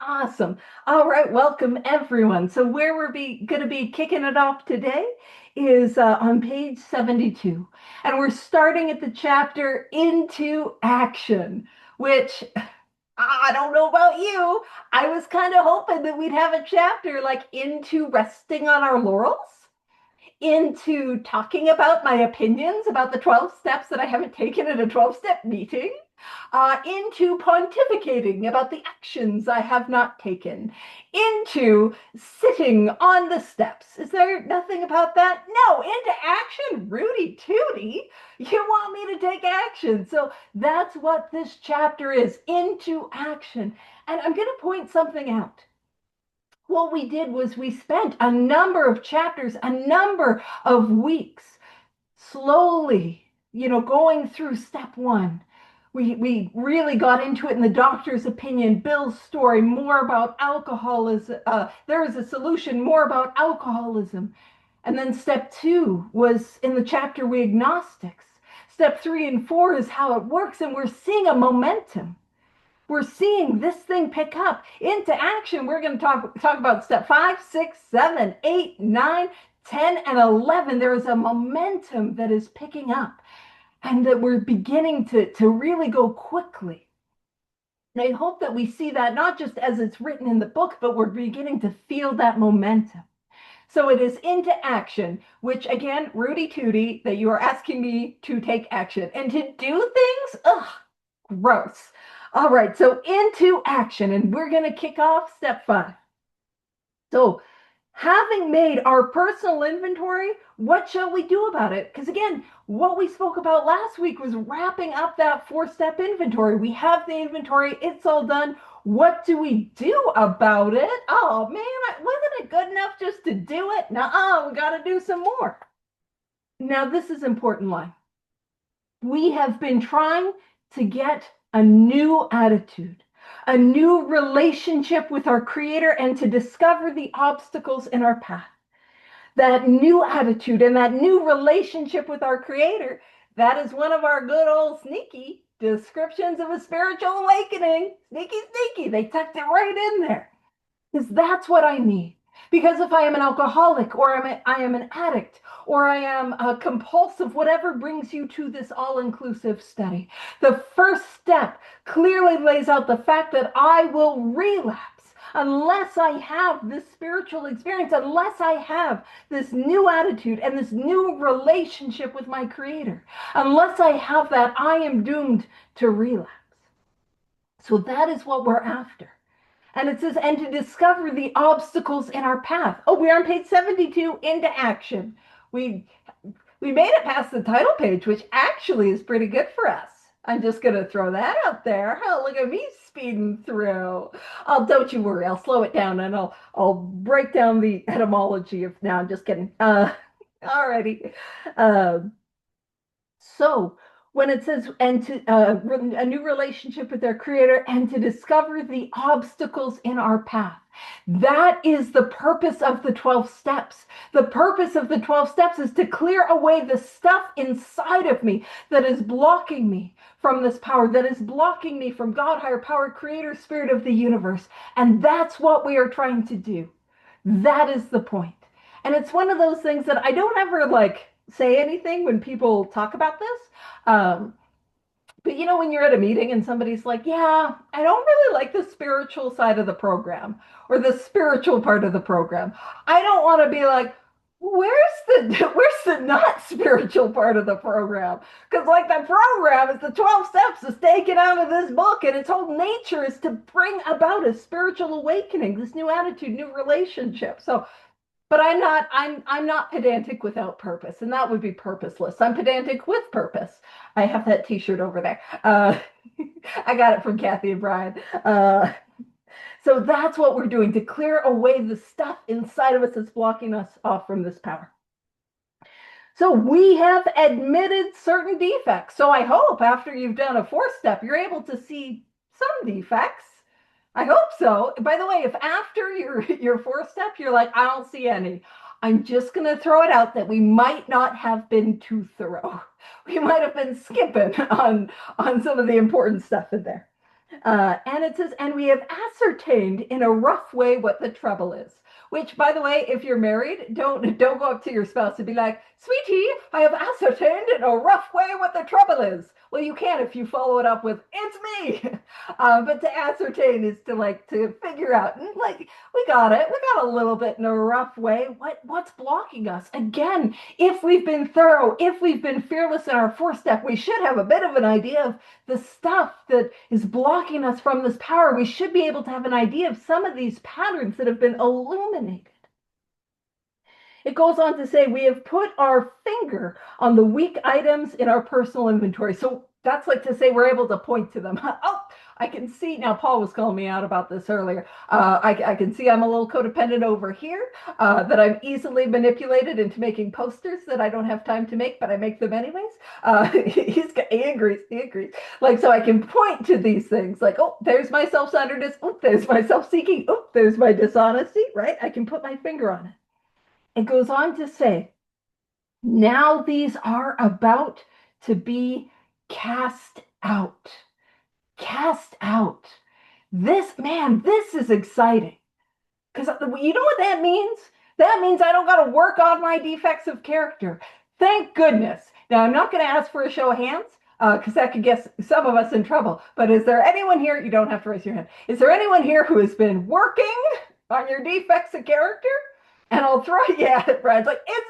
Awesome. All right, welcome everyone. So where we're going to be kicking it off today is on page 72. And we're starting at the chapter Into Action, which I don't know about you. I was kind of hoping that we'd have a chapter like into resting on our laurels, into talking about my opinions about the 12 steps that I haven't taken in a 12-step meeting, into pontificating about the actions I have not taken, into sitting on the steps. Is there nothing about that? No, into action, Rudy Tooty. You want me to take action. So that's what this chapter is, into action. And I'm going to point something out. What we did was we spent a number of chapters, a number of weeks slowly, going through step one. We really got into it in the doctor's opinion, Bill's story, more about alcoholism. There is a solution, more about alcoholism. And then step two was in the chapter we agnostics. Step 3 and 4 is how it works, and we're seeing a momentum. We're seeing this thing pick up into action. We're going to talk about step 5, 6, 7, 8, 9, 10, and 11. There is a momentum that is picking up and that we're beginning to really go quickly. And I hope that we see that not just as it's written in the book, but we're beginning to feel that momentum. So it is into action, which again, Rudy Tooty, that you are asking me to take action and to do things. Ugh, gross. All right, so into action, and we're going to kick off step 5. So having made our personal inventory, what shall we do about it? Because again, what we spoke about last week was wrapping up that 4-step inventory. We have the inventory, it's all done. What do we do about it? Oh man, wasn't it good enough just to do it? Nuh-uh, we got to do some more. Now, this is an important line. We have been trying to get a new attitude, a new relationship with our Creator, and to discover the obstacles in our path. That new attitude and that new relationship with our Creator, that is one of our good old sneaky descriptions of a spiritual awakening. Sneaky, sneaky. They tucked it right in there. Because that's what I need. Because if I am an alcoholic, or I am an addict, or I am a compulsive, whatever brings you to this all-inclusive study, the first step clearly lays out the fact that I will relapse unless I have this spiritual experience, unless I have this new attitude and this new relationship with my Creator. Unless I have that, I am doomed to relapse. So that is what we're after. And it says, and to discover the obstacles in our path. Oh, we're on page 72, into action. We made it past the title page, which actually is pretty good for us. I'm just going to throw that out there. Oh, look at me speeding through. Oh, don't you worry. I'll slow it down and I'll break down the etymology of, no, I'm just kidding. Alrighty. So when it says, and to a new relationship with their Creator, and to discover the obstacles in our path, that is the purpose of the 12 steps. The purpose of the 12 steps is to clear away the stuff inside of me that is blocking me from this power, that is blocking me from God, higher power, Creator, Spirit of the universe. And that's what we are trying to do. That is the point. And it's one of those things that I don't ever say anything when people talk about this. But when you're at a meeting and somebody's like, yeah, I don't really like the spiritual side of the program or the spiritual part of the program. I don't want to be like, where's the not spiritual part of the program? Because the program is the 12 steps is taken out of this book, and its whole nature is to bring about a spiritual awakening, this new attitude, new relationship. So but I'm not pedantic without purpose, and that would be purposeless. I'm pedantic with purpose. I have that t-shirt over there. I got it from Kathy and Brian. So that's what we're doing, to clear away the stuff inside of us that's blocking us off from this power. So we have admitted certain defects. So I hope after you've done a 4-step, you're able to see some defects. I hope so. By the way, if after your 4-step, you're like, I don't see any, I'm just going to throw it out that we might not have been too thorough. We might have been skipping on some of the important stuff in there. And it says, and we have ascertained in a rough way what the trouble is. Which, by the way, if you're married, don't go up to your spouse and be like, "Sweetie, I have ascertained in a rough way what the trouble is." Well, you can if you follow it up with, "It's me." But to ascertain is to figure out, like, we got it. We got a little bit in a rough way. What's blocking us? Again, if we've been thorough, if we've been fearless in our fourth step, we should have a bit of an idea of the stuff that is blocking us from this power. We should be able to have an idea of some of these patterns that have been illuminated. It goes on to say, we have put our finger on the weak items in our personal inventory. So that's like to say we're able to point to them. Oh, I can see now. Paul was calling me out about this earlier. I can see I'm a little codependent over here, that I'm easily manipulated into making posters that I don't have time to make, but I make them anyways. He agrees. He agrees. Like, so I can point to these things like, oh, there's my self-centeredness. Oh, there's my self-seeking. Oh, there's my dishonesty, right? I can put my finger on it. It goes on to say, now these are about to be cast out. Cast out. This is exciting. Because you know what that means? That means I don't got to work on my defects of character. Thank goodness. Now, I'm not going to ask for a show of hands, because that could get some of us in trouble. But is there anyone here? You don't have to raise your hand. Is there anyone here who has been working on your defects of character? And I'll throw you at it. Brad's like, "It's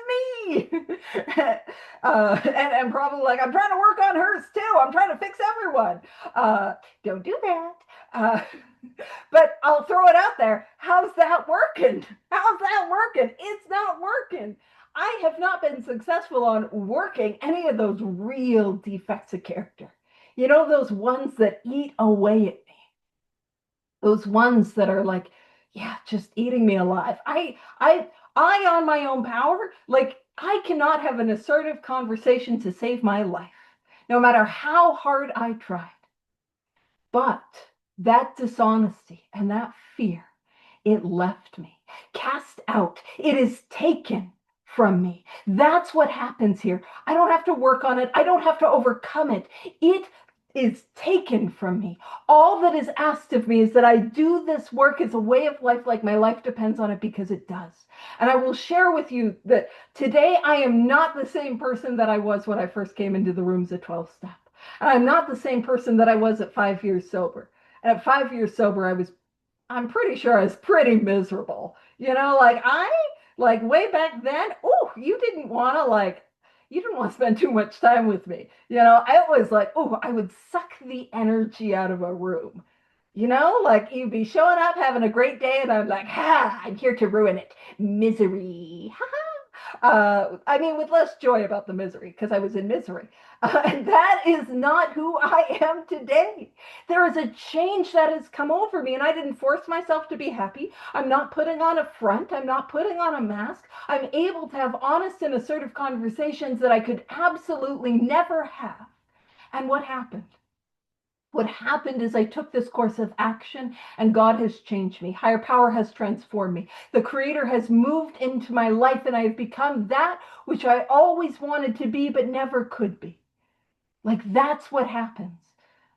me." And probably like, "I'm trying to work on hers too. I'm trying to fix everyone." Don't do that. But I'll throw it out there. How's that working? How's that working? It's not working. I have not been successful on working any of those real defects of character. You know, those ones that eat away at me. Those ones that are like, yeah, just eating me alive. I on my own power, like, I cannot have an assertive conversation to save my life, no matter how hard I tried. But that dishonesty and that fear, it left me. Cast out. It is taken from me. That's what happens here. I don't have to work on it. I don't have to overcome it. It is taken from me. All that is asked of me is that I do this work as a way of life, like my life depends on it, because it does. And I will share with you that today I am not the same person that I was when I first came into the rooms at 12 step. And I'm not the same person that I was at 5 years sober. And at 5 years sober, I'm pretty sure I was pretty miserable. You know, like way back then, oh, you didn't want to spend too much time with me. You know, I was like, oh, I would suck the energy out of a room. You know, like you'd be showing up, having a great day, and I'm like, I'm here to ruin it. Misery. I mean, with less joy about the misery, because I was in misery. And that is not who I am today. There is a change that has come over me, and I didn't force myself to be happy. I'm not putting on a front. I'm not putting on a mask. I'm able to have honest and assertive conversations that I could absolutely never have. And what happened? What happened is I took this course of action, and God has changed me. Higher power has transformed me. The Creator has moved into my life, and I have become that which I always wanted to be but never could be. Like, that's what happens.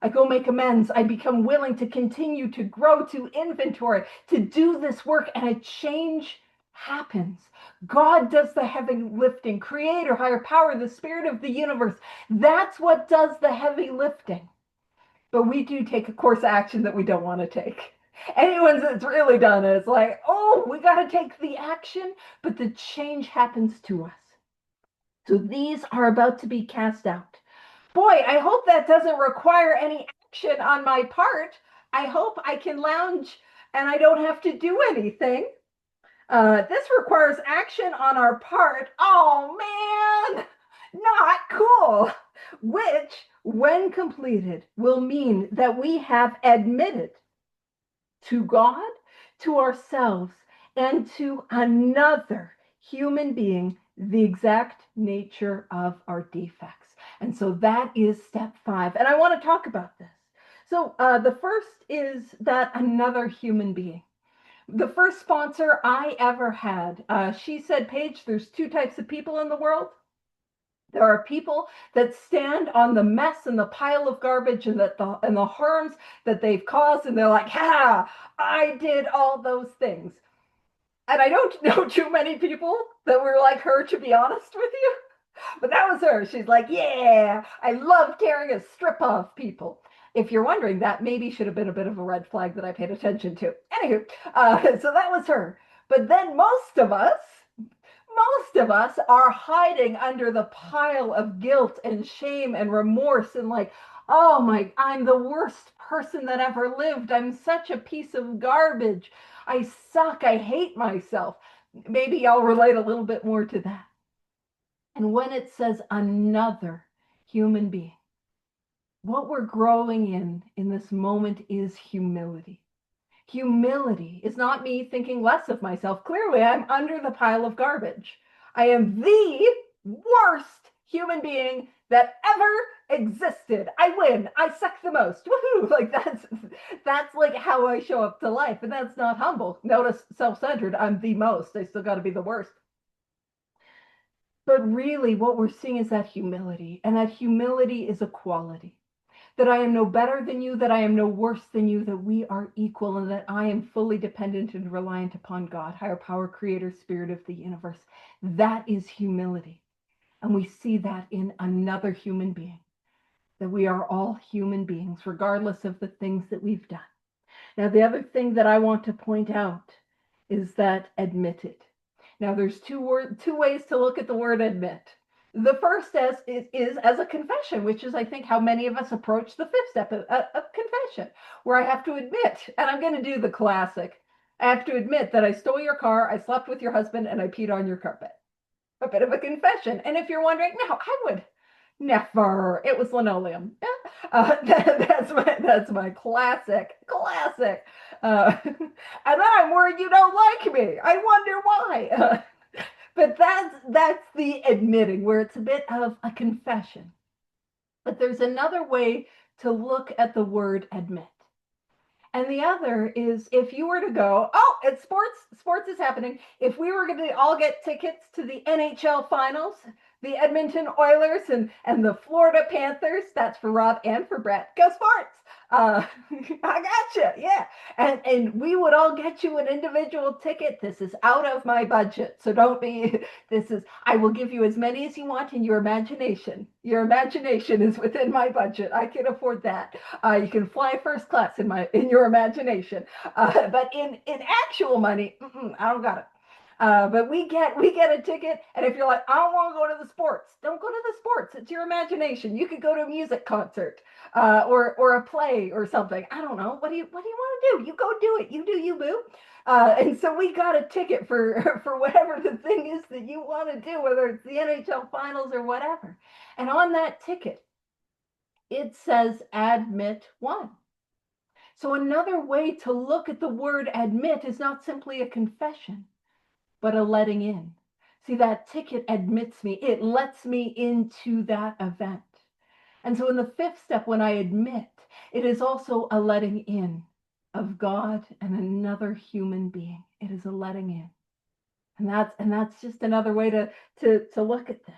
I go make amends. I become willing to continue to grow, to inventory, to do this work, and a change happens. God does the heavy lifting. Creator, higher power, the spirit of the universe. That's what does the heavy lifting. But we do take a course of action that we don't want to take. Anyone that's really done it, it's like, oh, we got to take the action, but the change happens to us. So these are about to be cast out. Boy, I hope that doesn't require any action on my part. I hope I can lounge and I don't have to do anything. This requires action on our part. Oh, man, not cool. Which, when completed, will mean that we have admitted to God, to ourselves, and to another human being the exact nature of our defects. And so that is step 5. And I want to talk about this. So the first is that another human being. The first sponsor I ever had, she said, "Paige, there's 2 types of people in the world. There are people that stand on the mess and the pile of garbage and the harms that they've caused, and they're like, "Ha! I did all those things." And I don't know too many people that were like her, to be honest with you. But that was her. She's like, "Yeah, I love tearing a strip off people." If you're wondering, that maybe should have been a bit of a red flag that I paid attention to. Anywho, so that was her. But then most of us are hiding under the pile of guilt and shame and remorse and like, "Oh my, I'm the worst person that ever lived. I'm such a piece of garbage. I suck. I hate myself." Maybe I'll relate a little bit more to that. And when it says another human being, what we're growing in this moment is humility. Humility is not me thinking less of myself. Clearly, I'm under the pile of garbage. I am the worst human being that ever existed. I win. I suck the most. Woohoo! Like that's like how I show up to life, and that's not humble. Notice self-centered. I'm the most. I still got to be the worst. But really, what we're seeing is that humility, and that humility is a quality. That I am no better than you, that I am no worse than you, that we are equal, and that I am fully dependent and reliant upon God, higher power, creator, spirit of the universe. That is humility. And we see that in another human being, that we are all human beings, regardless of the things that we've done. Now, the other thing that I want to point out is that admitted. Now, there's two ways to look at the word admit. The first is as a confession, which is, I think, how many of us approach the fifth step of confession, where I have to admit, and I'm going to do the classic, I have to admit that I stole your car, I slept with your husband, and I peed on your carpet. A bit of a confession. And if you're wondering, no, I would never. It was linoleum. That's my classic. And then I'm worried you don't like me. I wonder why. But that's the admitting, where it's a bit of a confession. But there's another way to look at the word admit. And the other is, if you were to go, "Oh, it's sports is happening." If we were going to all get tickets to the NHL finals, the Edmonton Oilers and the Florida Panthers, that's for Rob and for Brett. Go Sports! I gotcha, yeah. And we would all get you an individual ticket. This is out of my budget, so don't be. I will give you as many as you want in your imagination. Your imagination is within my budget. I can afford that. You can fly first class in your imagination, but in actual money, I don't got it. But we get a ticket, and if you're like, "I don't want to go to the sports," don't go to the sports. It's your imagination. You could go to a music concert, or a play or something. I don't know. What do you want to do? You go do it. You do you, boo. And so we got a ticket for whatever the thing is that you want to do, whether it's the NHL finals or whatever. And on that ticket, it says admit one. So another way to look at the word admit is not simply a confession, but a letting in. See, that ticket admits me. It lets me into that event. And so in the fifth step, when I admit, it is also a letting in of God and another human being. It is a letting in. And that's just another way to look at this.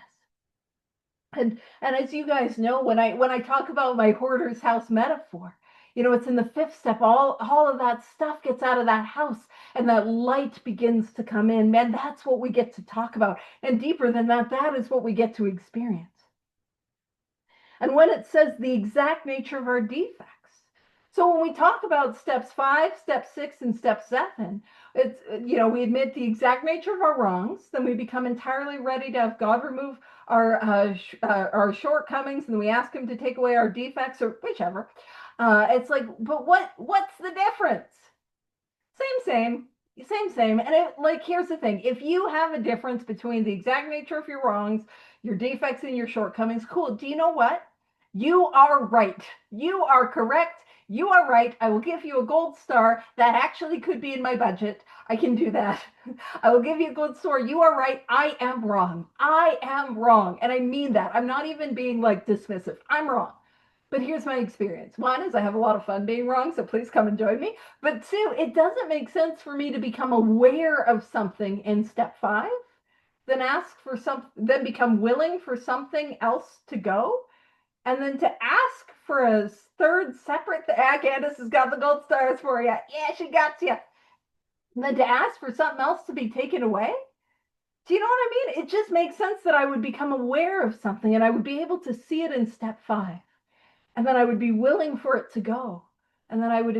And as you guys know, when I talk about my hoarder's house metaphor, it's in the fifth step. All of that stuff gets out of that house, and that light begins to come in. Man, that's what we get to talk about. And deeper than that, that is what we get to experience. And when it says the exact nature of our defects, so when we talk about steps 5, step 6, and step 7, it's, we admit the exact nature of our wrongs, then we become entirely ready to have God remove our shortcomings, and then we ask him to take away our defects, or whichever. It's like, but what's the difference? Same. And here's the thing. If you have a difference between the exact nature of your wrongs, your defects, and your shortcomings, cool. Do you know what? You are right. You are correct. You are right. I will give you a gold star. That actually could be in my budget. I can do that. I will give you a gold star. You are right. I am wrong. And I mean that. I'm not even being dismissive. I'm wrong. But here's my experience. One is I have a lot of fun being wrong, so please come and join me. But two, it doesn't make sense for me to become aware of something in step 5 then become willing for something else to go, and then to ask for a third separate Candace has got the gold stars for you. Yeah, she got you. And then to ask for something else to be taken away. Do you know what I mean? It just makes sense that I would become aware of something and I would be able to see it in step 5. And then I would be willing for it to go. And then I would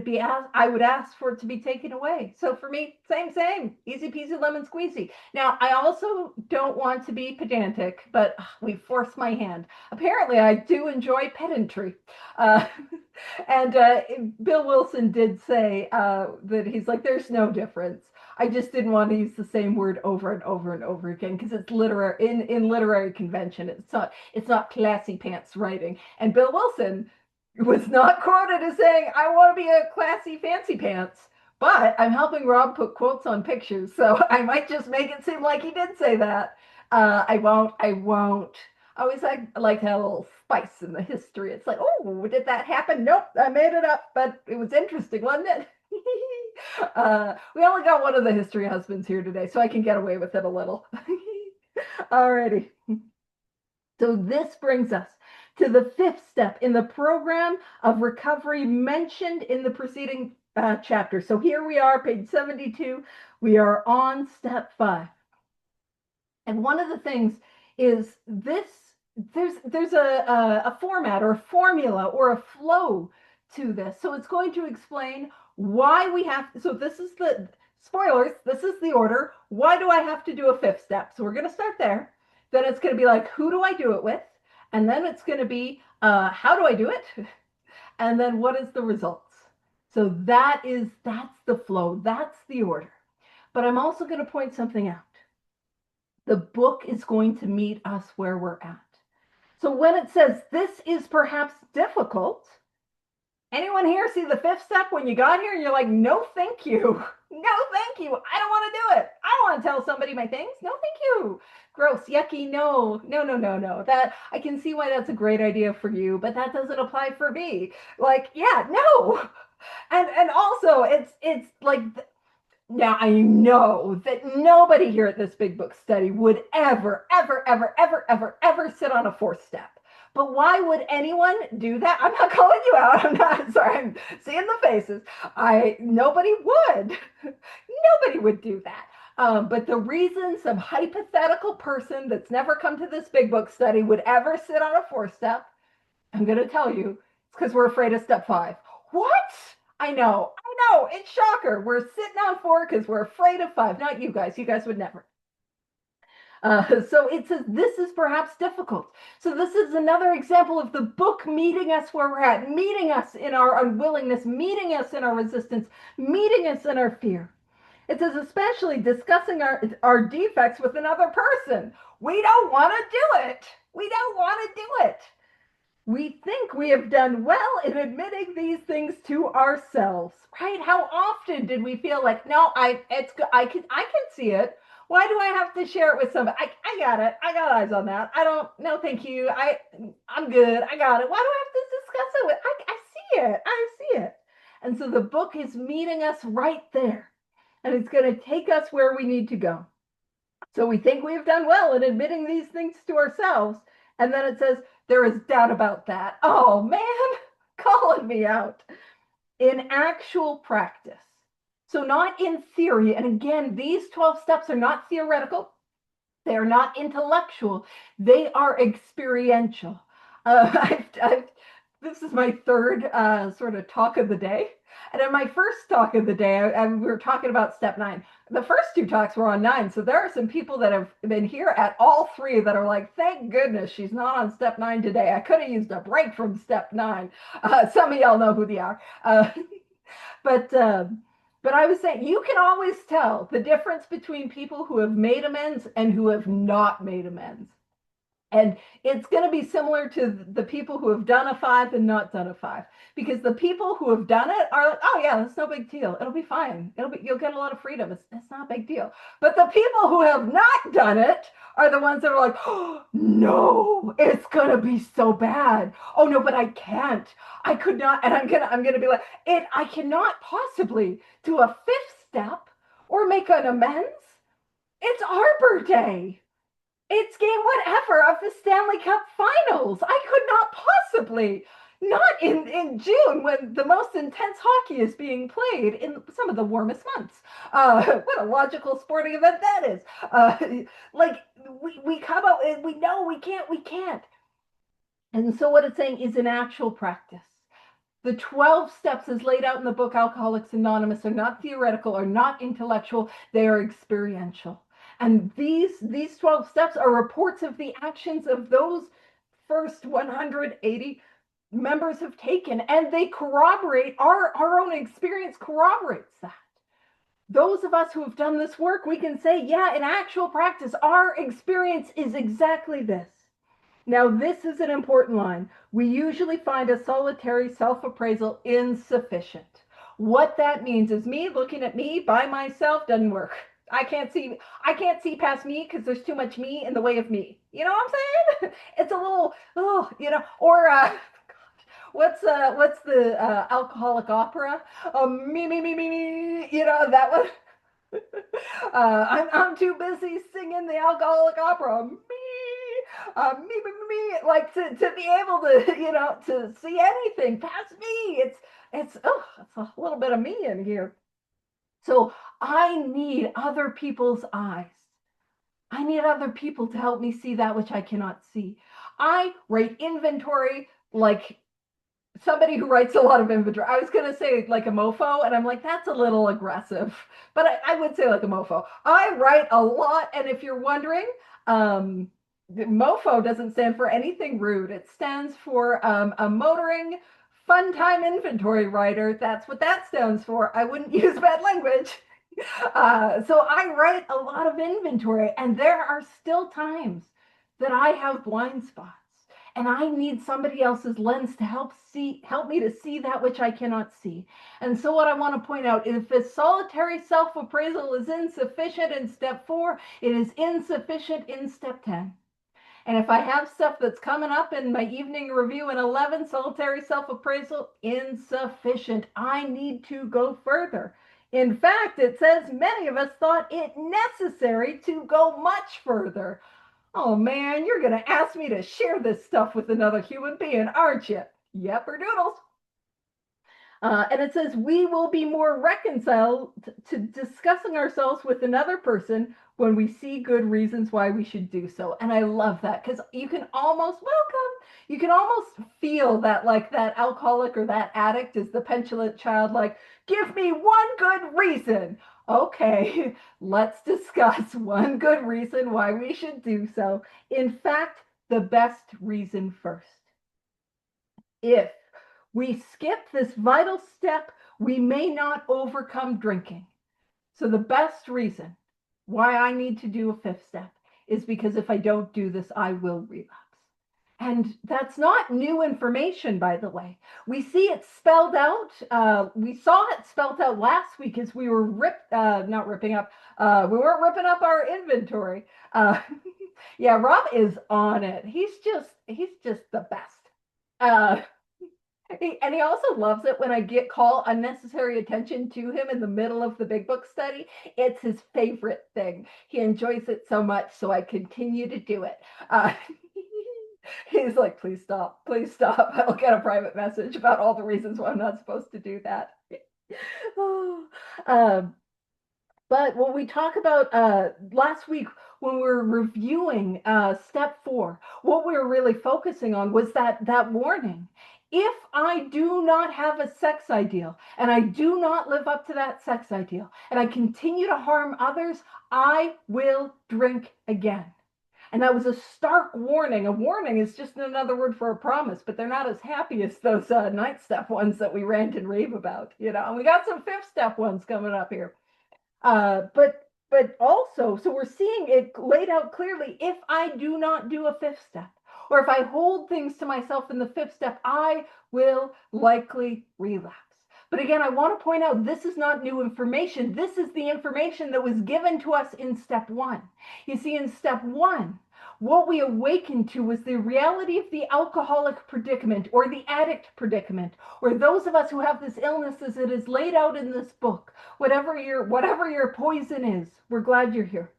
ask for it to be taken away. So for me, same, easy peasy lemon squeezy. Now, I also don't want to be pedantic, but we force my hand. Apparently, I do enjoy pedantry. And Bill Wilson did say that he's like, there's no difference. I just didn't want to use the same word over and over and over again because it's literary in literary convention. It's not classy pants writing. And Bill Wilson was not quoted as saying, I want to be a classy fancy pants, but I'm helping Rob put quotes on pictures, so I might just make it seem like he did say that. I won't. I always like to have a little spice in the history. It's like, oh, did that happen? Nope, I made it up, but it was interesting, wasn't it? We only got one of the history husbands here today, so I can get away with it a little. Alrighty. So this brings us to the 5th step in the program of recovery mentioned in the preceding chapter. So here we are, page 72. We are on step 5. And one of the things is there's a format or a formula or a flow to this. So it's going to explain why we have, so this is the, spoilers, this is the order. Why do I have to do a 5th step? So we're going to start there. Then it's going to be like, who do I do it with? And then it's going to be, how do I do it? And then what is the results? So that's the flow. That's the order. But I'm also going to point something out. The book is going to meet us where we're at. So when it says this is perhaps difficult, anyone here see the 5th step when you got here and you're like, no, thank you. No, thank you. I don't want to do it. I don't want to tell somebody my things. No, thank you. Gross, yucky, no. That I can see why that's a great idea for you, but that doesn't apply for me. Like, yeah, no. And also it's like, now I know that nobody here at this big book study would ever sit on a 4th step. But why would anyone do that? I'm not calling you out. I'm not sorry. I'm seeing the faces. Nobody would. Nobody would do that. But the reason some hypothetical person that's never come to this big book study would ever sit on a 4th step, I'm going to tell you, it's because we're afraid of step 5. What? I know. It's shocker. We're sitting on 4 because we're afraid of 5. Not you guys. You guys would never. So it says, this is perhaps difficult. So this is another example of the book meeting us where we're at, meeting us in our unwillingness, meeting us in our resistance, meeting us in our fear. It says, especially discussing our defects with another person. We don't want to do it. We don't want to do it. We think we have done well in admitting these things to ourselves, right? How often did we feel like, no, I can see it. Why do I have to share it with somebody? I got it. I got eyes on that. No, thank you. I'm good. I got it. Why do I have to discuss it with? I see it. I see it. And so the book is meeting us right there. And it's going to take us where we need to go. So we think we've done well in admitting these things to ourselves. And then it says, there is doubt about that. Oh, man, calling me out. In actual practice. So not in theory. And again, these 12 steps are not theoretical. They are not intellectual. They are experiential. This is my 3rd sort of talk of the day. And in my first talk of the day, we were talking about step 9. The first 2 talks were on 9. So there are some people that have been here at all 3 that are like, thank goodness she's not on step 9 today. I could have used a break from step 9. Some of y'all know who they are. But I was saying, you can always tell the difference between people who have made amends and who have not made amends. And it's going to be similar to the people who have done a 5 and not done a 5, because the people who have done it are like, oh yeah, that's no big deal. It'll be fine. You'll get a lot of freedom. It's not a big deal. But the people who have not done it are the ones that are like, oh, no, it's going to be so bad. Oh no, but I can't. I could not. And I'm going to be like, I cannot possibly do a 5th step or make an amends. It's Arbor Day. It's game whatever of the Stanley Cup Finals. I could not possibly, not in June when the most intense hockey is being played in some of the warmest months. What a logical sporting event that is. Like we come out and we know we can't. And so what it's saying is an actual practice. The 12 steps as laid out in the book Alcoholics Anonymous are not theoretical or not intellectual, they are experiential. And these 12 steps are reports of the actions of those first 180 members have taken, and they corroborate our own experience corroborates that. Those of us who have done this work, we can say, yeah, in actual practice, our experience is exactly this. Now, this is an important line. We usually find a solitary self-appraisal insufficient. What that means is me looking at me by myself doesn't work. I can't see past me because there's too much me in the way of me. You know what I'm saying? It's a little, oh, or what's the alcoholic opera? Me, that one. I'm too busy singing the alcoholic opera. Me, like to be able to, to see anything past me. It's a little bit of me in here. So I need other people's eyes. I need other people to help me see that which I cannot see. I write inventory like somebody who writes a lot of inventory. I was going to say like a mofo, and I'm like, that's a little aggressive, but I would say like a mofo. I write a lot, and if you're wondering, mofo doesn't stand for anything rude. It stands for a motoring fun time inventory writer. That's what that stands for. I wouldn't use bad language. So I write a lot of inventory, and there are still times that I have blind spots. And I need somebody else's lens to help me to see that which I cannot see. And so what I want to point out is if a solitary self-appraisal is insufficient in step 4, it is insufficient in step 10. And if I have stuff that's coming up in my evening review in 11, solitary self-appraisal, insufficient. I need to go further. In fact, it says many of us thought it necessary to go much further. Oh man, you're going to ask me to share this stuff with another human being, aren't you? Yepper doodles. And it says, we will be more reconciled to discussing ourselves with another person when we see good reasons why we should do so. And I love that because you can almost feel that like that alcoholic or that addict is the petulant child, like, give me one good reason. Okay, let's discuss one good reason why we should do so. In fact, the best reason first. If we skip this vital step, we may not overcome drinking. So the best reason why I need to do a 5th step is because if I don't do this, I will relapse. And that's not new information, by the way. We see it spelled out. We saw it spelled out last week as we were not ripping up. We weren't ripping up our inventory. Yeah, Rob is on it. He's just the best. And he also loves it when I call unnecessary attention to him in the middle of the big book study. It's his favorite thing. He enjoys it so much, so I continue to do it. He's like, please stop, please stop. I'll get a private message about all the reasons why I'm not supposed to do that. But when we talk about last week, when we were reviewing step 4, what we were really focusing on was that warning. If I do not have a sex ideal and I do not live up to that sex ideal and I continue to harm others, I will drink again. And that was a stark warning. A warning is just another word for a promise, but they're not as happy as those 9th step ones that we rant and rave about, And we got some 5th step ones coming up here. But also, so we're seeing it laid out clearly. If I do not do a 5th step, or if I hold things to myself in the 5th step, I will likely relapse. But again, I want to point out this is not new information. This is the information that was given to us in step 1. You see, in step 1, what we awakened to was the reality of the alcoholic predicament or the addict predicament, or those of us who have this illness as it is laid out in this book. Whatever your poison is, we're glad you're here.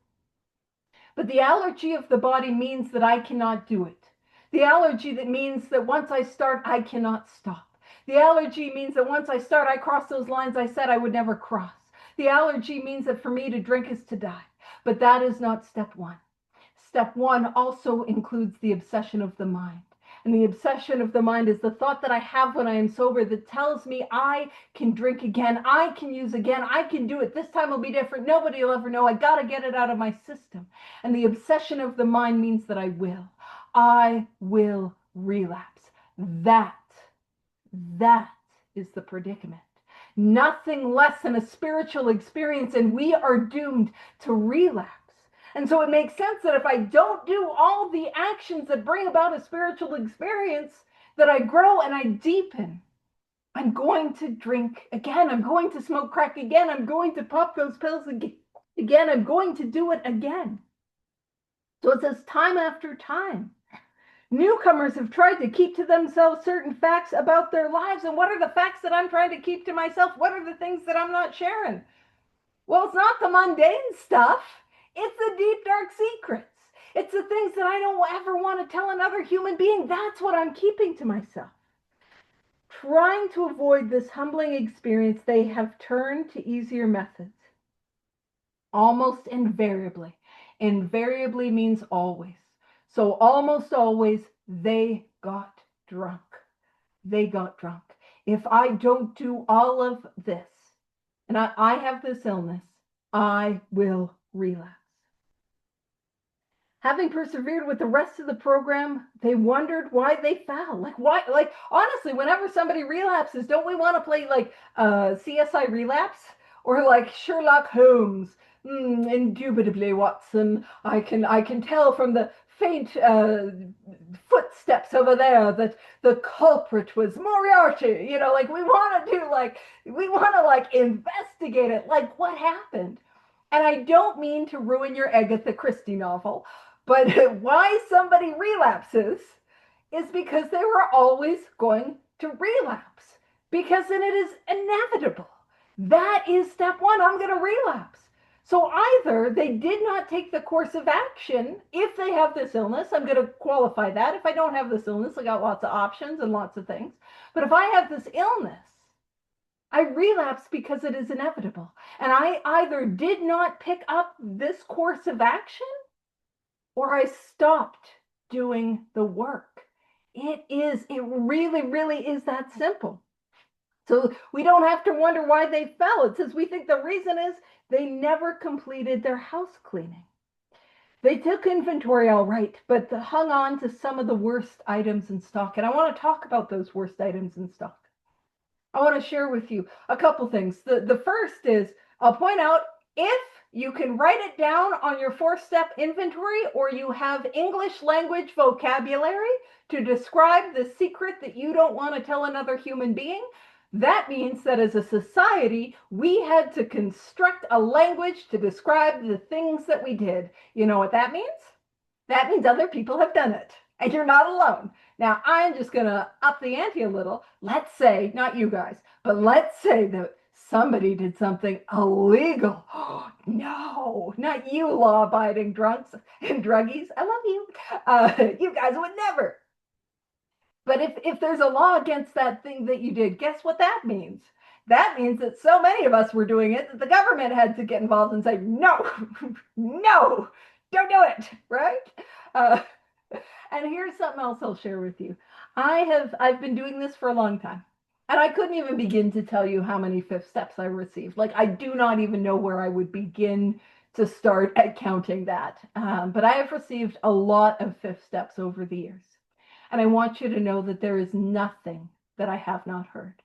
But the allergy of the body means that I cannot do it. The allergy that means that once I start, I cannot stop. The allergy means that once I start, I cross those lines I said I would never cross. The allergy means that for me to drink is to die. But that is not step one. Step one also includes the obsession of the mind. And the obsession of the mind is the thought that I have when I am sober that tells me I can drink again, I can use again, I can do it. This time will be different. Nobody will ever know. I got to get it out of my system. And the obsession of the mind means that I will relapse. That is the predicament. Nothing less than a spiritual experience, and we are doomed to relapse. And so it makes sense that if I don't do all the actions that bring about a spiritual experience, that I grow and I deepen. I'm going to drink again. I'm going to smoke crack again. I'm going to pop those pills again. I'm going to do it again. So it says time after time. Newcomers have tried to keep to themselves certain facts about their lives. And what are the facts that I'm trying to keep to myself? What are the things that I'm not sharing? Well, it's not the mundane stuff. It's the deep, dark secrets. It's the things that I don't ever want to tell another human being. That's what I'm keeping to myself. Trying to avoid this humbling experience, they have turned to easier methods. Almost invariably. Invariably means always. So almost always, they got drunk. They got drunk. If I don't do all of this, and I have this illness, I will relapse. Having persevered with the rest of the program, they wondered why they fell. Like honestly, whenever somebody relapses, don't we want to play like CSI Relapse or like Sherlock Holmes? Indubitably, Watson. I can tell from the faint footsteps over there that the culprit was Moriarty. You know, like we want to investigate it. Like what happened? And I don't mean to ruin your Agatha Christie novel, but why somebody relapses is because they were always going to relapse, because then it is inevitable. That is step one. I'm going to relapse. So either they did not take the course of action. If they have this illness, I'm going to qualify that. If I don't have this illness, I got lots of options and lots of things. But if I have this illness, I relapse because it is inevitable. And I either did not pick up this course of action or I stopped doing the work. It really, really is that simple. So we don't have to wonder why they fell. It says we think the reason is they never completed their house cleaning. They took inventory all right, but hung on to some of the worst items in stock. And I want to talk about those worst items in stock. I want to share with you a couple things. The first is, I'll point out, if you can write it down on your 4-step inventory or you have English language vocabulary to describe the secret that you don't want to tell another human being, that means that as a society, we had to construct a language to describe the things that we did. You know what that means? That means other people have done it, and you're not alone. Now, I'm just going to up the ante a little. Let's say, not you guys, but let's say that somebody did something illegal. Oh, no, not you law-abiding drunks and druggies. I love you. You guys would never. But if there's a law against that thing that you did, guess what that means? That means that so many of us were doing it that the government had to get involved and say, no, no, don't do it, right? And here's something else I'll share with you. I've been doing this for a long time. And I couldn't even begin to tell you how many 5th steps I received. Like, I do not even know where I would begin to start at counting that. But I have received a lot of 5th steps over the years. And I want you to know that there is nothing that I have not heard.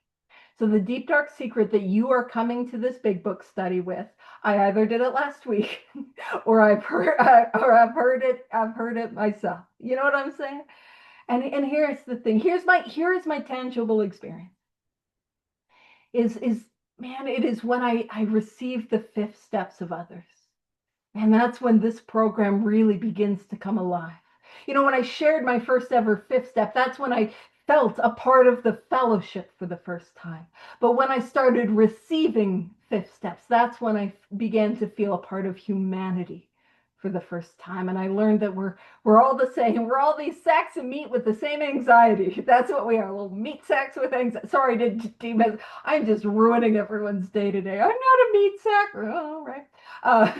So the deep, dark secret that you are coming to this big book study with, I either did it last week or I've heard it myself. You know what I'm saying? And here's the thing. Here is my tangible experience. Man, it is when I receive the 5th steps of others. And that's when this program really begins to come alive. You know, when I shared my first ever 5th step, that's when I felt a part of the fellowship for the first time. But when I started receiving 5th steps, that's when I began to feel a part of humanity for the first time, and I learned that we're all the same. We're all these sacks of meat with the same anxiety. That's what we are, little meat sacks with anxiety. Sorry to demons. I'm just ruining everyone's day today. I'm not a meat sack. Oh, right. Uh,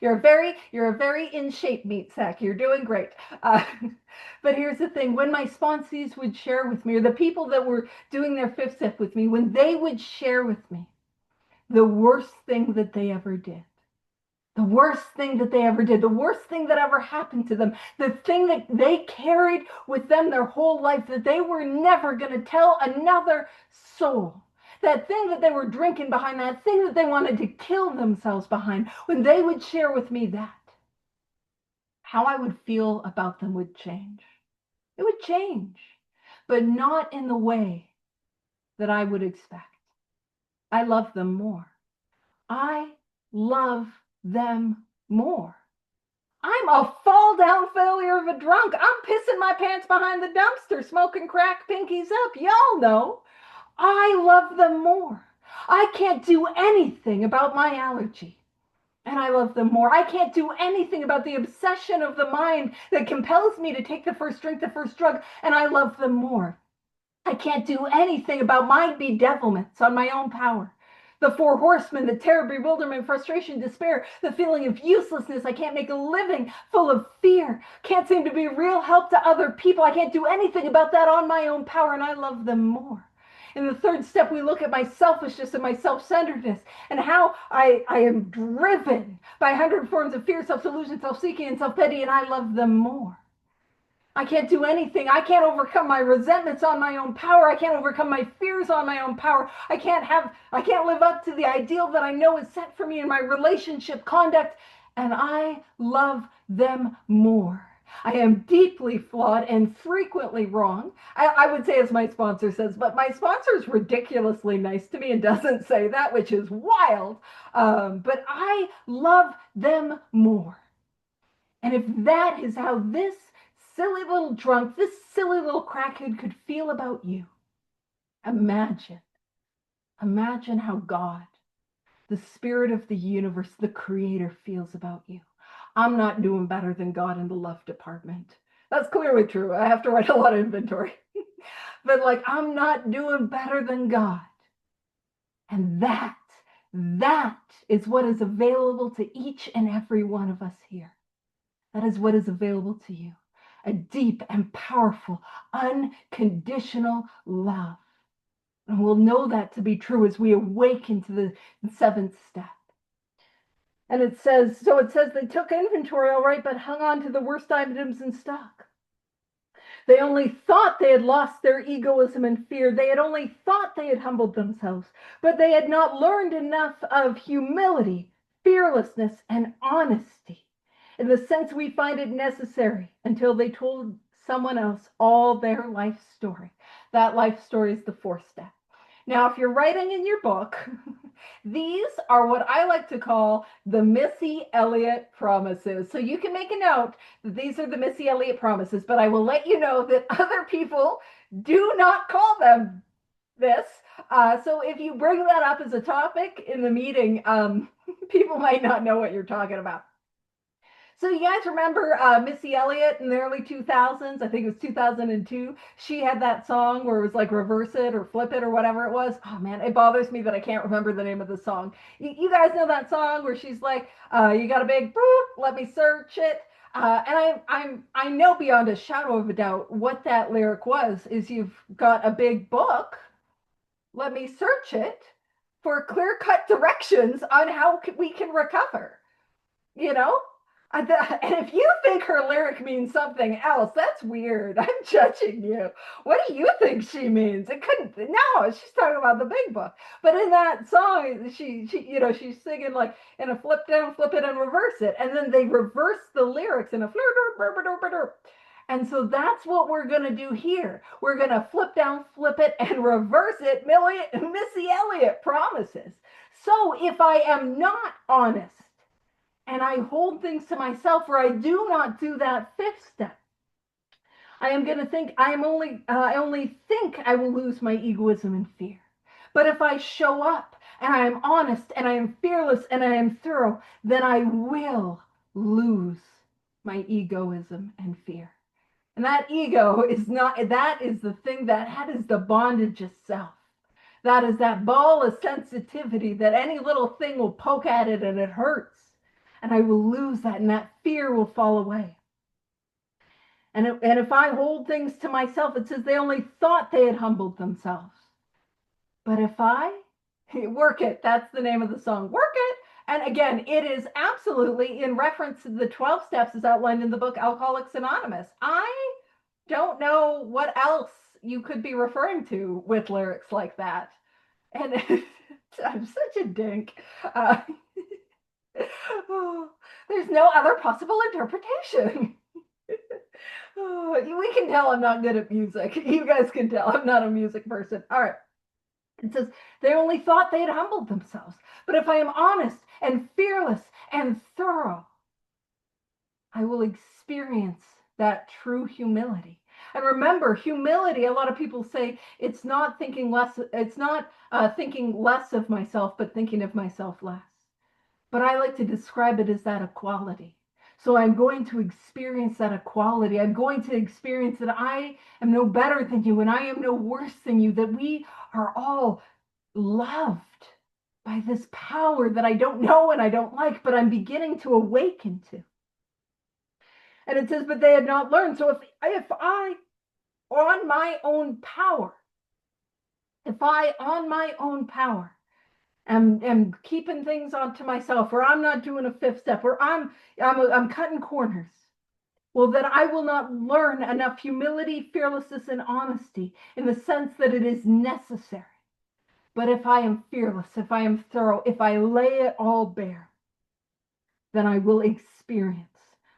you're a very in shape meat sack. You're doing great. Uh, but here's the thing: when my sponsees would share with me, or the people that were doing their fifth step with me, when they would share with me the worst thing that they ever did, the worst thing that they ever did, the worst thing that ever happened to them, the thing that they carried with them their whole life, that they were never going to tell another soul, that thing that they were drinking behind, that thing that they wanted to kill themselves behind, when they would share with me that, how I would feel about them would change. It would change, but not in the way that I would expect. I love them more. I love them more. I'm a fall down failure of a drunk. I'm pissing my pants behind the dumpster, smoking crack, pinkies up. Y'all know. I love them more. I can't do anything about my allergy, and I love them more. I can't do anything about the obsession of the mind that compels me to take the first drink, the first drug, and I love them more. I can't do anything about my bedevilments on my own power. The four horsemen, the terror, bewilderment, frustration, despair, the feeling of uselessness. I can't make a living, full of fear. Can't seem to be real help to other people. I can't do anything about that on my own power, and I love them more. In the third step, we look at my selfishness and my self-centeredness and how I am driven by 100 forms of fear, self-delusion, self-seeking, and self-pity, and I love them more. I can't do anything. I can't overcome my resentments on my own power. I can't overcome my fears on my own power. I can't live up to the ideal that I know is set for me in my relationship conduct, and I love them more. I am deeply flawed and frequently wrong. I would say, as my sponsor says, but my sponsor is ridiculously nice to me and doesn't say that, which is wild. But I love them more. And if that is how this silly little drunk, this silly little crackhead could feel about you, imagine how God, the spirit of the universe, the creator, feels about you. I'm not doing better than God in the love department. That's clearly true. I have to write a lot of inventory. But I'm not doing better than God. And that is what is available to each and every one of us here. That is what is available to you. A deep and powerful, unconditional love. And we'll know that to be true as we awaken to the seventh step. And it says they took inventory, all right, but hung on to the worst items in stock. They only thought they had lost their egoism and fear. They had only thought they had humbled themselves, but they had not learned enough of humility, fearlessness, and honesty, in the sense we find it necessary, until they told someone else all their life story. That life story is the fourth step. Now, if you're writing in your book, these are what I like to call the Missy Elliot promises. So you can make a note that these are the Missy Elliot promises, but I will let you know that other people do not call them this. So if you bring that up as a topic in the meeting, people might not know what you're talking about. So you guys remember Missy Elliot in the early 2000s? I think it was 2002. She had that song where it was like reverse it or flip it or whatever it was. Oh man, it bothers me that I can't remember the name of the song. You guys know that song where she's like, you got a big boop, let me search it. And I know beyond a shadow of a doubt what that lyric was, is you've got a big book, let me search it for clear-cut directions on how we can recover, you know? And if you think her lyric means something else, that's weird. I'm judging you. What do you think she means? It couldn't. No, she's talking about the big book. But in that song, she's singing like in a flip down, flip it, and reverse it, and then they reverse the lyrics in a flip. And so that's what we're going to do here. We're going to flip down, flip it, and reverse it. Missy Elliot promises. So if I am not honest, and I hold things to myself, or I do not do that fifth step, I am going to think I only think I will lose my egoism and fear. But if I show up and I am honest and I am fearless and I am thorough, then I will lose my egoism and fear. And that ego is not, that is the thing that is the bondage of self. That is that ball of sensitivity that any little thing will poke at it and it hurts. And I will lose that, and that fear will fall away. And if I hold things to myself, it says they only thought they had humbled themselves. But if I work it, that's the name of the song, work it. And again, it is absolutely in reference to the 12 steps as outlined in the book Alcoholics Anonymous. I don't know what else you could be referring to with lyrics like that. And I'm such a dink. Oh, there's no other possible interpretation. We can tell I'm not good at music. You guys can tell I'm not a music person. All right. It says, they only thought they had humbled themselves. But if I am honest and fearless and thorough, I will experience that true humility. And remember, humility, a lot of people say it's not thinking less of myself, but thinking of myself less. But I like to describe it as that equality. So I'm going to experience that equality. I'm going to experience that I am no better than you and I am no worse than you, that we are all loved by this power that I don't know and I don't like, but I'm beginning to awaken to. And it says, but they had not learned. So if I, on my own power, am keeping things onto myself, or I'm not doing a fifth step, or I'm cutting corners, well, then I will not learn enough humility, fearlessness, and honesty in the sense that it is necessary. But if I am fearless, if I am thorough, if I lay it all bare, then I will experience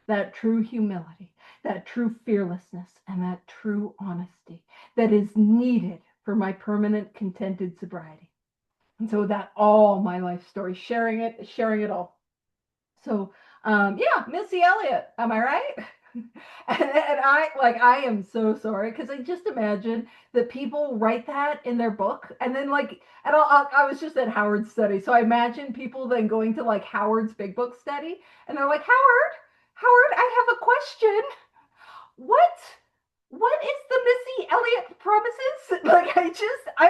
that true humility, that true fearlessness, and that true honesty that is needed for my permanent contented sobriety. And so that all my life story, sharing it all. So yeah, Missy Elliot, am I right? And I am so sorry, because I just imagine that people write that in their book, and then I was just at Howard's study, so I imagine people then going to like Howard's big book study, and they're like, Howard, I have a question. What is the Missy Elliot promises? Like I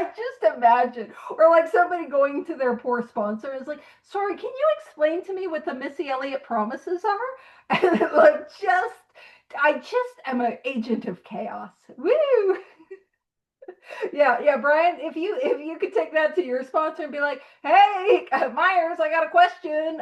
just imagine, or like somebody going to their poor sponsor is like, sorry, can you explain to me what the Missy Elliot promises are? And I just am an agent of chaos. Woo! Yeah, Brian, if you could take that to your sponsor and be like, hey, Myers, I got a question.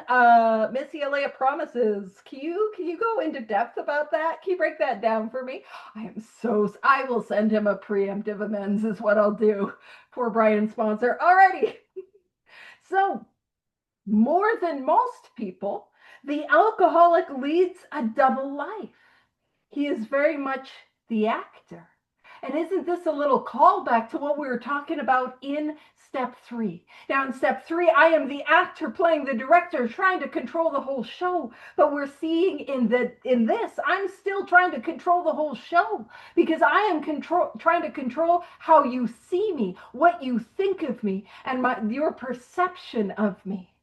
Missy Elliot promises. Can you go into depth about that? Can you break that down for me? I will send him a preemptive amends is what I'll do for Brian's sponsor. Alrighty. So, more than most people, the alcoholic leads a double life. He is very much the actor. And isn't this a little callback to what we were talking about in step 3? Now, in step 3, I am the actor playing the director, trying to control the whole show. But we're seeing in this, I'm still trying to control the whole show, because I am trying to control how you see me, what you think of me, and your perception of me.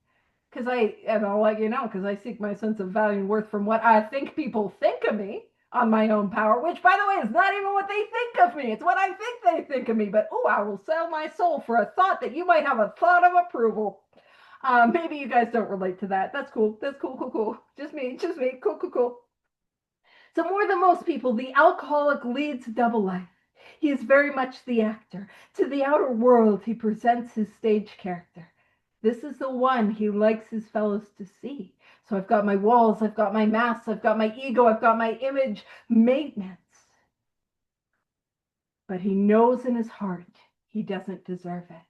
Because I'll let you know, because I seek my sense of value and worth from what I think people think of me on my own power, which, by the way, is not even what they think of me. It's what I think they think of me. But, I will sell my soul for a thought that you might have a thought of approval. Maybe you guys don't relate to that. That's cool. That's cool. Just me. Cool. So more than most people, the alcoholic leads a double life. He is very much the actor. To the outer world, he presents his stage character. This is the one he likes his fellows to see. So I've got my walls, I've got my masks, I've got my ego, I've got my image maintenance. But he knows in his heart he doesn't deserve it.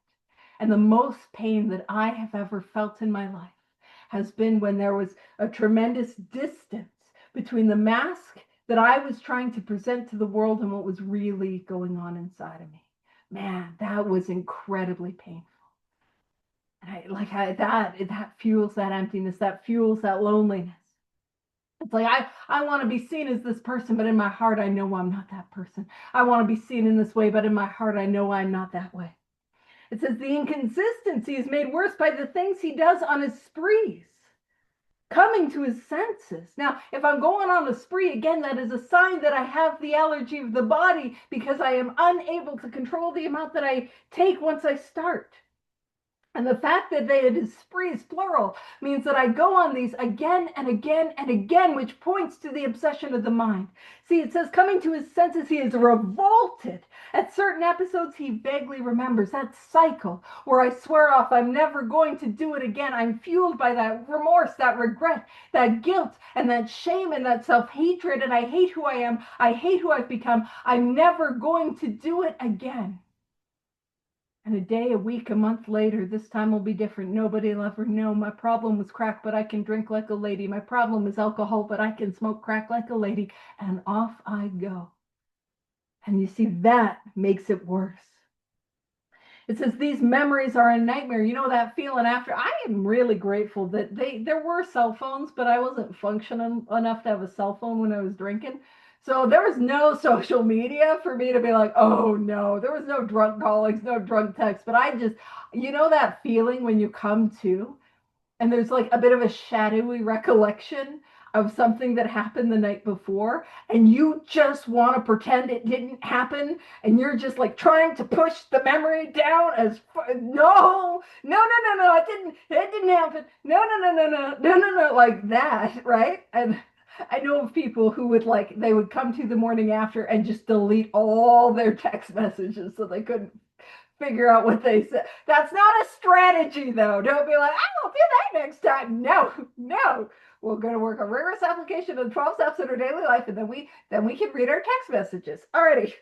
And the most pain that I have ever felt in my life has been when there was a tremendous distance between the mask that I was trying to present to the world and what was really going on inside of me. Man, that was incredibly painful. That fuels that emptiness, that fuels that loneliness. It's like I want to be seen as this person, but in my heart I know I'm not that person. I want to be seen in this way, but in my heart I know I'm not that way. It says the inconsistency is made worse by the things he does on his sprees. coming to his senses. Now, if I'm going on a spree, again, that is a sign that I have the allergy of the body because I am unable to control the amount that I take once I start. And the fact that it is sprees, plural, means that I go on these again and again and again, which points to the obsession of the mind. See, it says, coming to his senses, he is revolted. At certain episodes, he vaguely remembers that cycle where I swear off, I'm never going to do it again. I'm fueled by that remorse, that regret, that guilt, and that shame, and that self-hatred, and I hate who I am. I hate who I've become. I'm never going to do it again. And a day, a week, a month later, this time will be different. Nobody will ever know. My problem was crack, but I can drink like a lady. My problem is alcohol, but I can smoke crack like a lady. And off I go. And you see, that makes it worse. It says these memories are a nightmare. You know that feeling after. I am really grateful that there were cell phones, but I wasn't functioning enough to have a cell phone when I was drinking. So there was no social media for me to be like, oh no, there was no drunk callings, no drunk texts. But I just, you know that feeling when you come to and there's like a bit of a shadowy recollection of something that happened the night before, and you just want to pretend it didn't happen, and you're just like trying to push the memory down as no, it didn't happen, no, like that, right? And I know of people who would they would come to the morning after and just delete all their text messages so they couldn't figure out what they said. That's not a strategy, though. Don't be like, I will do that next time. No. We're going to work a rigorous application of 12 steps in our daily life, and then we can read our text messages. Alrighty.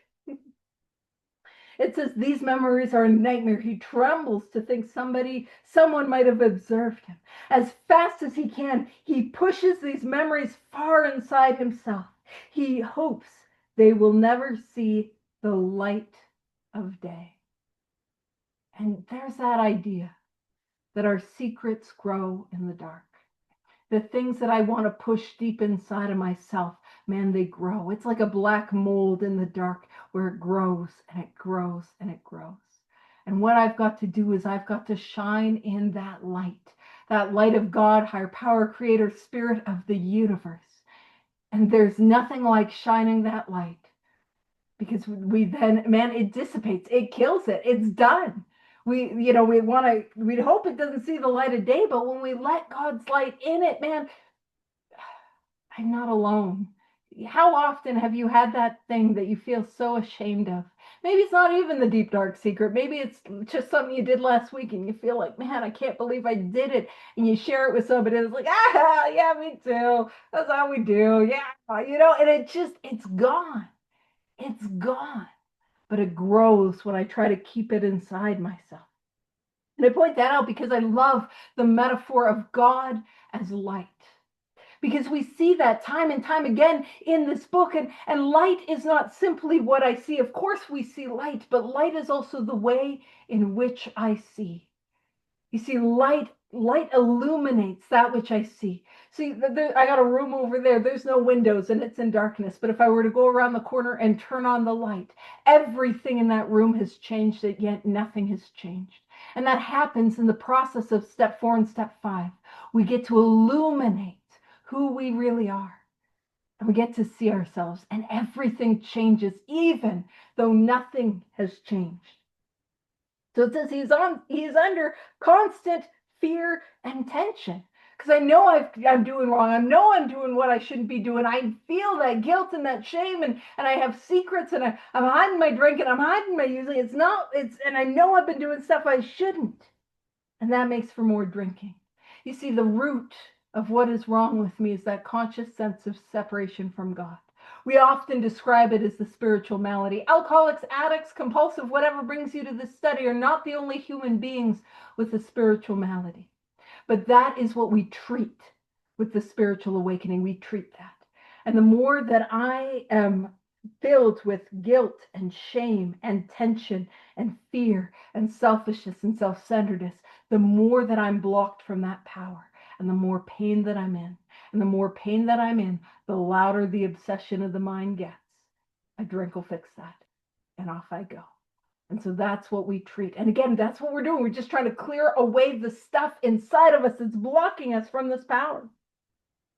It says these memories are a nightmare. He trembles to think someone might have observed him. As fast as he can, he pushes these memories far inside himself. He hopes they will never see the light of day. And there's that idea that our secrets grow in the dark. The things that I want to push deep inside of myself, man, they grow. It's like a black mold in the dark where it grows and it grows and it grows. And what I've got to do is I've got to shine in that light of God, higher power, creator, spirit of the universe. And there's nothing like shining that light, because we'd dissipates, it kills it, it's done. We'd hope it doesn't see the light of day, but when we let God's light in it, man, I'm not alone. How often have you had that thing that you feel so ashamed of? Maybe it's not even the deep, dark secret. Maybe it's just something you did last week and you feel like, man, I can't believe I did it. And you share it with somebody and it's like, yeah, me too. That's how we do. Yeah, and it's gone. It's gone. But it grows when I try to keep it inside myself. And I point that out because I love the metaphor of God as light. Because we see that time and time again in this book. And light is not simply what I see. Of course, we see light, but light is also the way in which I see. You see, light illuminates that which I see. See, I got a room over there. There's no windows and it's in darkness. But if I were to go around the corner and turn on the light, everything in that room has changed, yet nothing has changed. And that happens in the process of step 4 and step 5. We get to illuminate who we really are. And we get to see ourselves, and everything changes, even though nothing has changed. So it says he's under constant fear and tension, because I know I'm doing wrong. I know I'm doing what I shouldn't be doing. I feel that guilt and that shame, and I have secrets, and I'm hiding my drink, and I'm hiding my using. And I know I've been doing stuff I shouldn't, and that makes for more drinking. You see, the root of what is wrong with me is that conscious sense of separation from God. We often describe it as the spiritual malady. Alcoholics, addicts, compulsive, whatever brings you to this study are not the only human beings with a spiritual malady. But that is what we treat with the spiritual awakening. We treat that. And the more that I am filled with guilt and shame and tension and fear and selfishness and self-centeredness, the more that I'm blocked from that power, and the more pain that I'm in. And the more pain that I'm in, the louder the obsession of the mind gets. A drink will fix that. And off I go. And so that's what we treat. And again, that's what we're doing. We're just trying to clear away the stuff inside of us that's blocking us from this power.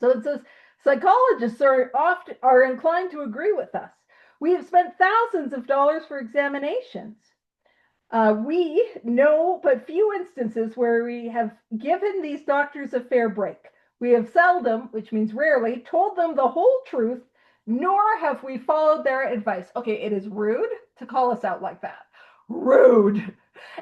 So it says, psychologists are inclined to agree with us. We have spent thousands of dollars for examinations. We know but few instances where we have given these doctors a fair break. We have seldom, which means rarely, told them the whole truth, nor have we followed their advice. Okay, it is rude to call us out like that. Rude.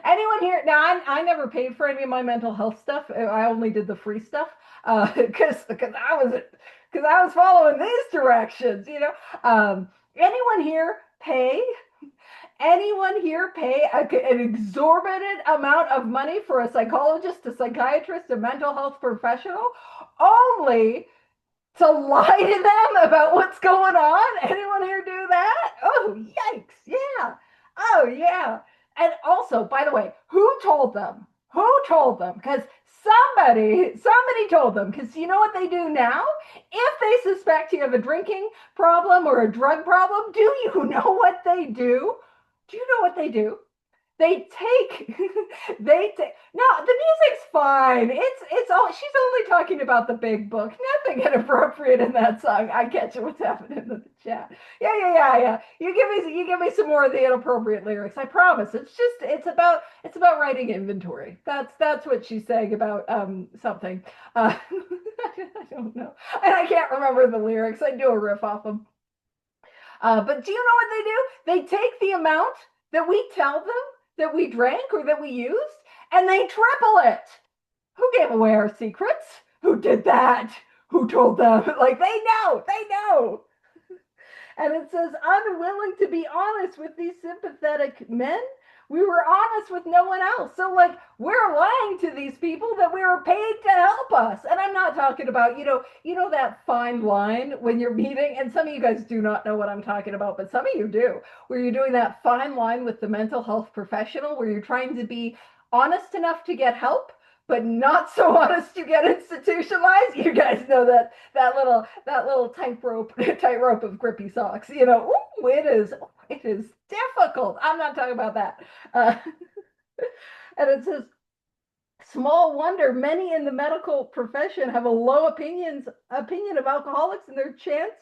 Anyone here? Now, I never paid for any of my mental health stuff. I only did the free stuff because I was following these directions. Anyone here pay? Anyone here pay an exorbitant amount of money for a psychologist, a psychiatrist, a mental health professional, only to lie to them about what's going on? Anyone here do that? Oh, yikes. Yeah. Oh, yeah. And also, by the way, who told them? Who told them? Because somebody told them. Because you know what they do now? If they suspect you have a drinking problem or a drug problem, do you know what they do? Do you know what they do? They take no, the music's fine. It's all, she's only talking about the big book. Nothing inappropriate in that song. I catch it what's happening in the chat. Yeah. You give me some more of the inappropriate lyrics. I promise. It's about writing inventory. That's what she's saying about something. I don't know. And I can't remember the lyrics. I do a riff off them. But do you know what they do? They take the amount that we tell them that we drank or that we used, and they triple it. Who gave away our secrets? Who did that? Who told them? Like, they know. And it says, unwilling to be honest with these sympathetic men, we were honest with no one else. So, like, we're lying to these people that we were paid to help us. And I'm not talking about, you know that fine line when you're meeting, and some of you guys do not know what I'm talking about, but some of you do, where you're doing that fine line with the mental health professional, where you're trying to be honest enough to get help, but not so honest to get institutionalized. You guys know that little tightrope of grippy socks. Ooh, it is difficult. I'm not talking about that. And it says, small wonder many in the medical profession have a low opinion of alcoholics and their chance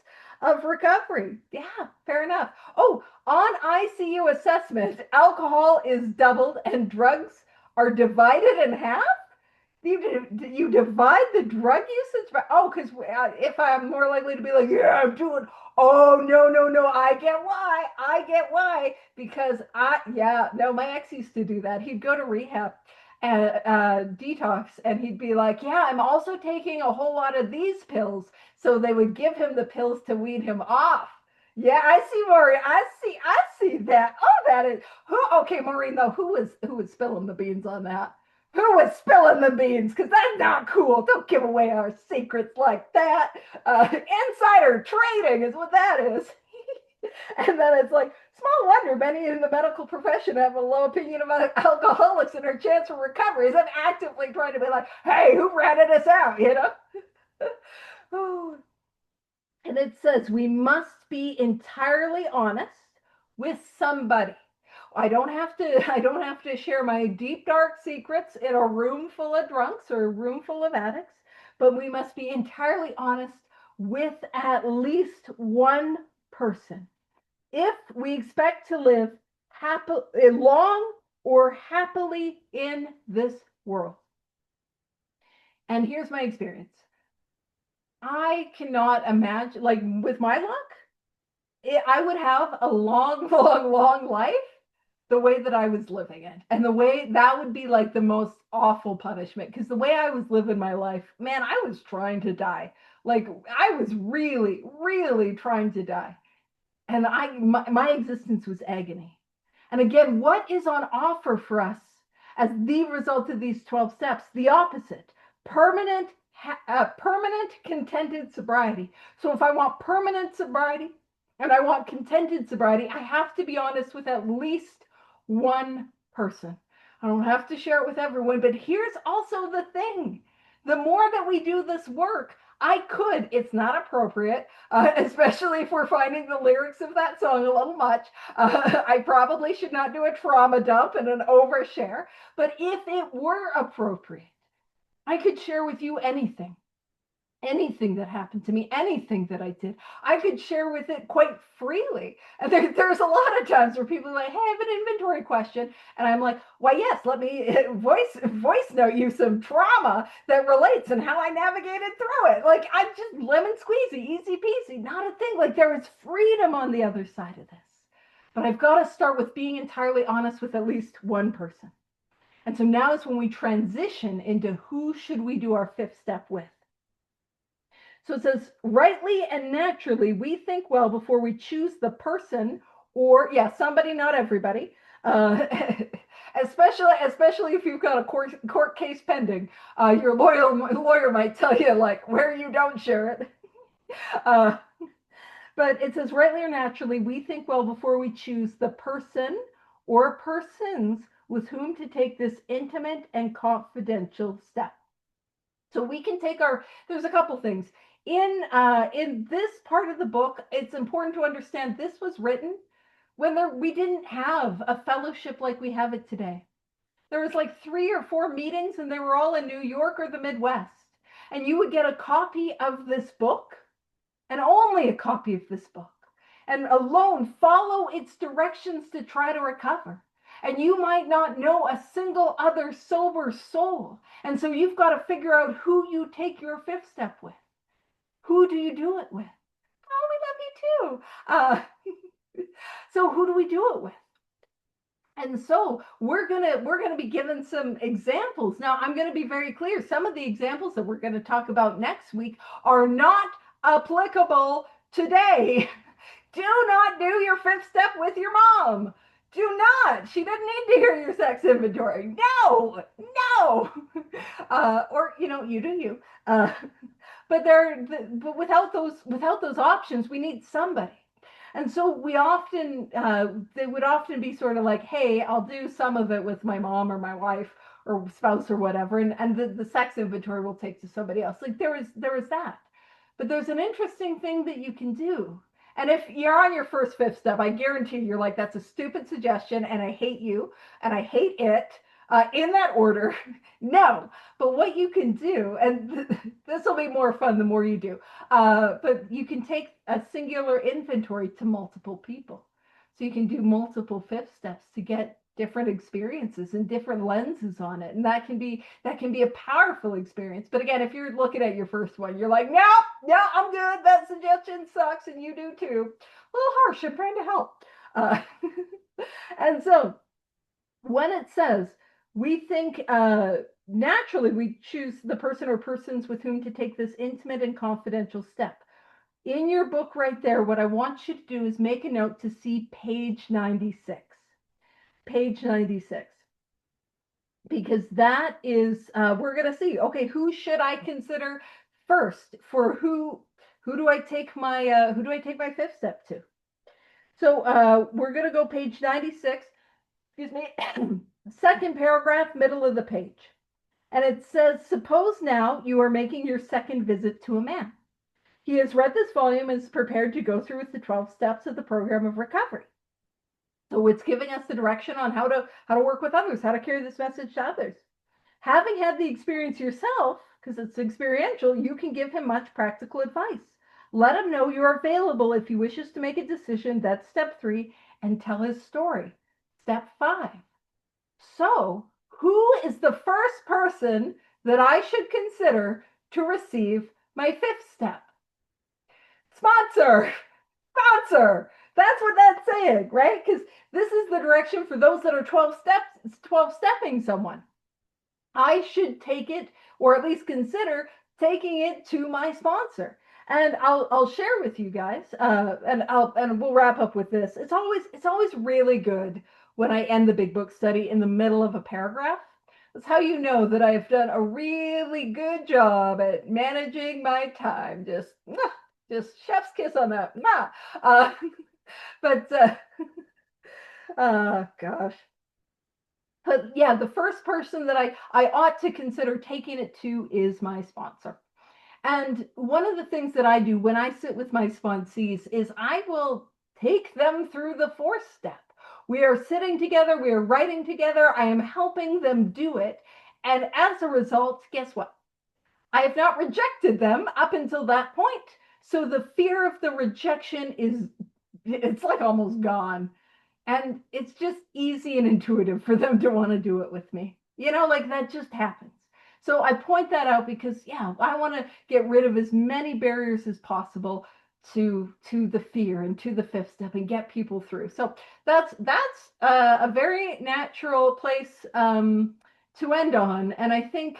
of recovery. Yeah, fair enough. Oh, on ICU assessment, alcohol is doubled and drugs are divided in half. You divide the drug usage by, because if I'm more likely to be like, yeah, I'm doing, oh, no, I get why, because my ex used to do that. He'd go to rehab and detox, and he'd be like, yeah, I'm also taking a whole lot of these pills. So they would give him the pills to wean him off. Yeah, I see, Maureen. I see that. Oh, that is okay, Maureen, though, who was spilling the beans on that? Who was spilling the beans? Because that's not cool. Don't give away our secrets like that. Insider trading is what that is. And then it's like, small wonder many in the medical profession have a low opinion about alcoholics and their chance for recovery. Is that actively trying to be like, hey, who ratted us out, Oh. And it says, we must be entirely honest with somebody. I don't have to share my deep, dark secrets in a room full of drunks or a room full of addicts, but we must be entirely honest with at least one person. If we expect to live long or happily in this world. And here's my experience. I cannot imagine, like, with my luck, I would have a long, long, long life the way that I was living it. And the way that would be like the most awful punishment, because the way I was living my life, man, I was trying to die. Like, I was really, really trying to die. And my existence was agony. And again, what is on offer for us as the result of these 12 steps? The opposite, permanent, contented sobriety. So if I want permanent sobriety and I want contented sobriety, I have to be honest with at least one person. I don't have to share it with everyone, but here's also the thing. The more that we do this work, it's not appropriate, especially if we're finding the lyrics of that song a little much. I probably should not do a trauma dump and an overshare, but if it were appropriate, I could share with you anything. anything that happened to me, anything that I did, I could share with it quite freely. And there's a lot of times where people are like, hey, I have an inventory question. And I'm like, why, yes, let me voice note you some trauma that relates and how I navigated through it. Like, I'm just lemon squeezy, easy peasy, not a thing. Like, there is freedom on the other side of this. But I've got to start with being entirely honest with at least one person. And so now is when we transition into who should we do our fifth step with. So it says, rightly and naturally, we think well before we choose the person or, yeah, somebody, not everybody, uh, especially if you've got a court case pending. Your lawyer might tell you, like, where you don't share it. Uh, but it says, rightly or naturally, we think well before we choose the person or persons with whom to take this intimate and confidential step. So we can take there's a couple things. In this part of the book, it's important to understand this was written when we didn't have a fellowship like we have it today. There was like 3 or 4 meetings and they were all in New York or the Midwest. And you would get a copy of this book and only a copy of this book and alone follow its directions to try to recover. And you might not know a single other sober soul. And so you've got to figure out who you take your fifth step with. Who do you do it with? Oh, we love you too. So who do we do it with? And so we're gonna be given some examples. Now I'm gonna be very clear. Some of the examples that we're gonna talk about next week are not applicable today. Do not do your fifth step with your mom. Do not. She doesn't need to hear your sex inventory. No, no. Or you do you. But without those options, we need somebody. And so they would often be sort of like, hey, I'll do some of it with my mom or my wife or spouse or whatever, and the sex inventory will take to somebody else. Like there is that. But there's an interesting thing that you can do. And if you're on your first fifth step, I guarantee you're like, that's a stupid suggestion, and I hate you, and I hate it. In that order, no. But what you can do, and this will be more fun the more you do, but you can take a singular inventory to multiple people. So you can do multiple fifth steps to get different experiences and different lenses on it. And that can be a powerful experience. But again, if you're looking at your first one, you're like, no, I'm good. That suggestion sucks. And you do too. A little harsh. I'm trying to help. And so when it says, we think naturally we choose the person or persons with whom to take this intimate and confidential step. In your book right there, what I want you to do is make a note to see page 96. Page 96. Because that is, we're going to see, okay, who should I consider first for who do I take my fifth step to? So we're going to go page 96, excuse me, second paragraph, middle of the page. And it says, suppose now you are making your second visit to a man. He has read this volume and is prepared to go through with the 12 steps of the program of recovery. So it's giving us the direction on how to work with others, how to carry this message to others. Having had the experience yourself, because it's experiential, you can give him much practical advice. Let him know you're available if he wishes to make a decision. That's step 3, and tell his story. Step 5. So, who is the first person that I should consider to receive my fifth step? Sponsor. That's what that's saying, right? Because this is the direction for those that are 12 stepping someone. I should take it, or at least consider taking it to my sponsor. And I'll share with you guys, and we'll wrap up with this. It's always really good when I end the Big Book study in the middle of a paragraph. That's how you know that I've done a really good job at managing my time. Just chef's kiss on that. Gosh. But yeah, the first person that I ought to consider taking it to is my sponsor. And one of the things that I do when I sit with my sponsees is I will take them through the 4th step. We are sitting together, we are writing together, I am helping them do it. And as a result, guess what? I have not rejected them up until that point. So the fear of the rejection it's like almost gone. And it's just easy and intuitive for them to want to do it with me. Like that just happens. So I point that out because, yeah, I want to get rid of as many barriers as possible to the fear and to the fifth step and get people through. So that's a very natural place to end on. And I think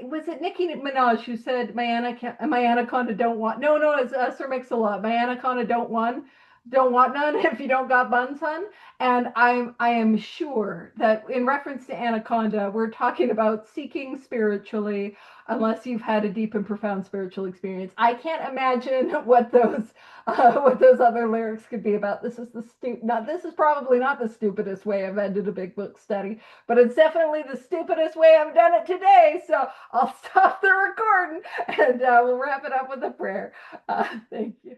was it Nicki Minaj who said my anaconda don't want no it's Sir Mix-a-Lot, my anaconda don't want none if you don't got buns, hun. And I am sure that in reference to anaconda, we're talking about seeking spiritually, unless you've had a deep and profound spiritual experience. I can't imagine what those other lyrics could be about. This is probably not the stupidest way I've ended a big book study, but it's definitely the stupidest way I've done it today. So I'll stop the recording and we'll wrap it up with a prayer. Thank you.